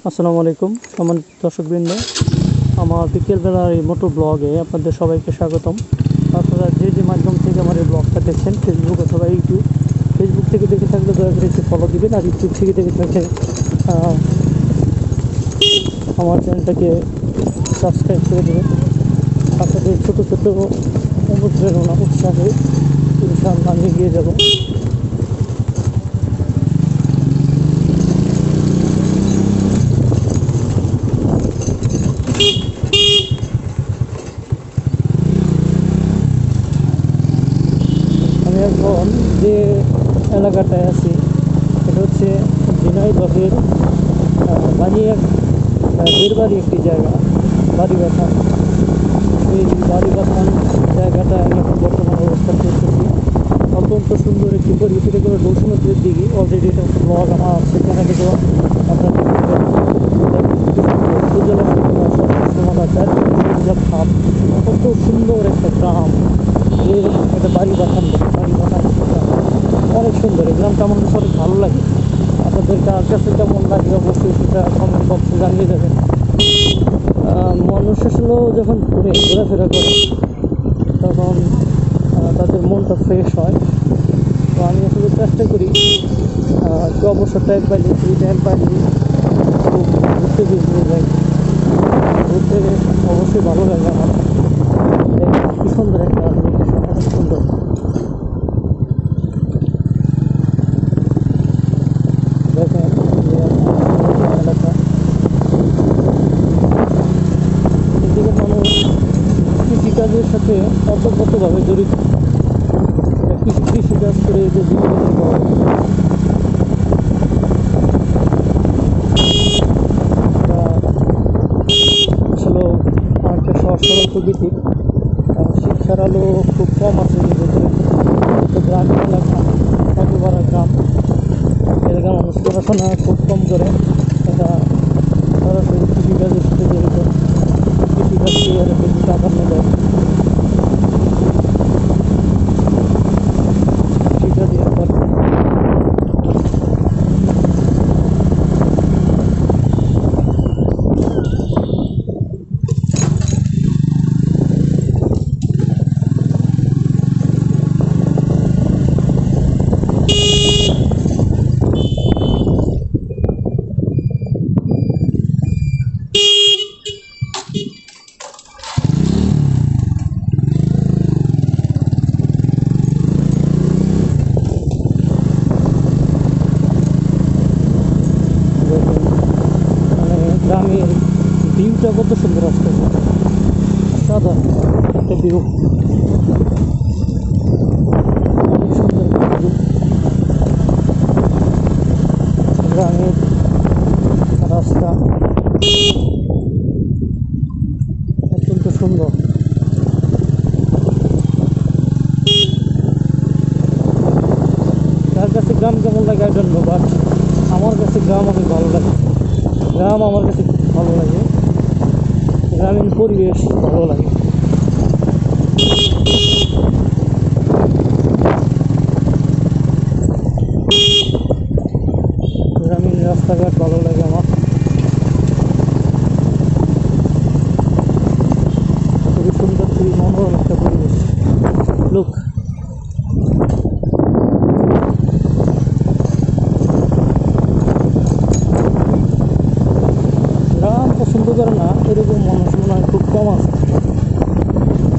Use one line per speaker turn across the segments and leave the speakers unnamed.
আসসালামু আলাইকুম সম্মানিত দর্শকবৃন্দ, আমার বিকেলবেলার এই মোটো ব্লগে আপনাদের সবাইকে স্বাগতম। আপনারা যে মাধ্যম থেকে আমার এই ব্লগটা দেখছেন, ফেসবুক অথবা ইউটিউব, ফেসবুক থেকে দেখে থাকলে দয়া করে একটু ফলো দিবেন, আর ইউটিউব থেকে দেখে থাকলে আমার চ্যানেলটাকে সাবস্ক্রাইব করে দেবেন। আপনাদের ছোটো ছোটো অনুপ্রেরণা উৎসাহে ইনশাআল্লাহ আমি এগিয়ে যাব। আমি এখন যে এলাকাটায় আছি এটা হচ্ছে ঝিনাইদহের বাড়ি একটি জায়গা, বাড়িবাথান। এই বাড়িবাথান জায়গাটা আমি এখন বর্তমান অবস্থান করতেছি। অত্যন্ত সুন্দর একটি পরিবেশ, এটা কোনো দৌসমুদ্রের দিকে অলরেডি এটা ব্লগ আমার সেখানে কিন্তু আপনার ভাব কত সুন্দর একটা গ্রাম। একটা বাড়িবাথান অনেক সুন্দর। এই গ্রামটা আমার কাছে অনেক ভালো লাগে। আপনাদের কার কাছে কেমন লাগে অবশ্যই সেটা কমেন্ট বক্সে জানিয়ে দেবেন। মানুষ আসলেও যখন ঘোরাফেরা করে তখন তাদের মনটা ফ্রেশ হয়। তো আমি আসলে চেষ্টা করি একটু অবসর টাইম পাইলে, ফ্রি টাইম পাইলে খুব ঘুরতে বেরিয়ে যাই। ঘুরতে অবশ্যই ভালো লাগে আমার। কি সুন্দর একটা লোকেশন, অনেক সুন্দর। দেখেন এলাকা, এদিকে মানুষ কৃষিকাজের সাথে ওতপ্রোতভাবে জড়িত। কৃষিকাজ করে যে জীবন আসলে অনেকটা সহজ সরল প্রকৃতির। শিক্ষার আলো খুব কম আছে এর ভেতরে। তো গ্রামীণ এলাকা, অত বড় গ্রাম, এলাকার মানুষ পড়াশোনা খুব কম করে। এটা সরাসরি কৃষিকাজের সাথে জড়িত। কৃষিকাজকে আরও বেশি প্রাধান্য দেয়। কৃষিকাজের গ্রামের ভিউটা কত সুন্দর আসছে, সাধারণ একটা ভিউ, অনেক সুন্দর ভিউ। গ্রামের রাস্তা অত্যন্ত সুন্দর। তার কাছে গ্রাম কেমন লাগে আই ডোন্ট নো, বাট আমার কাছে গ্রাম অনেক ভালো লাগে। গ্রাম আমার কাছে খুব ভালো লাগে, গ্রামীণ পরিবেশ ভালো লাগে। গ্রামীণ রাস্তাঘাট ভালো লাগে আমার। খুবই সুন্দর, খুবই মনোরম একটা পরিবেশ। লুক, গ্রাম পছন্দ করে না এরকম মানুষ মনে হয় খুব কম আছে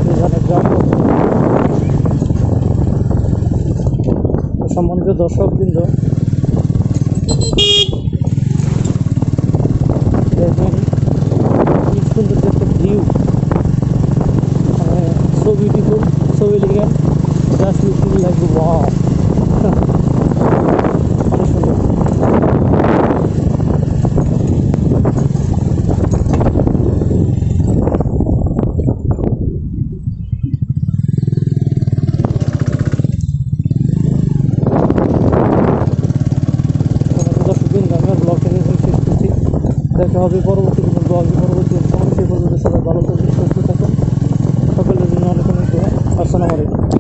যেখানে গ্রাম পছন্দ। সম্মানিত দর্শকবৃন্দ, দেখেন কি সুন্দর একটা ভিউ, মানে so beautiful, so elegant, just you feel like wow. অনেক সুন্দর। দেখা হবে পরবর্তী কোনো ব্লগে, পরবর্তী সময়। সে পর্যন্ত সবাই ভালো থাকুন, সুস্থ থাকুন। সকলের জন্য অনেক অনেক দোয়া। আসসালামু আলাইকুম।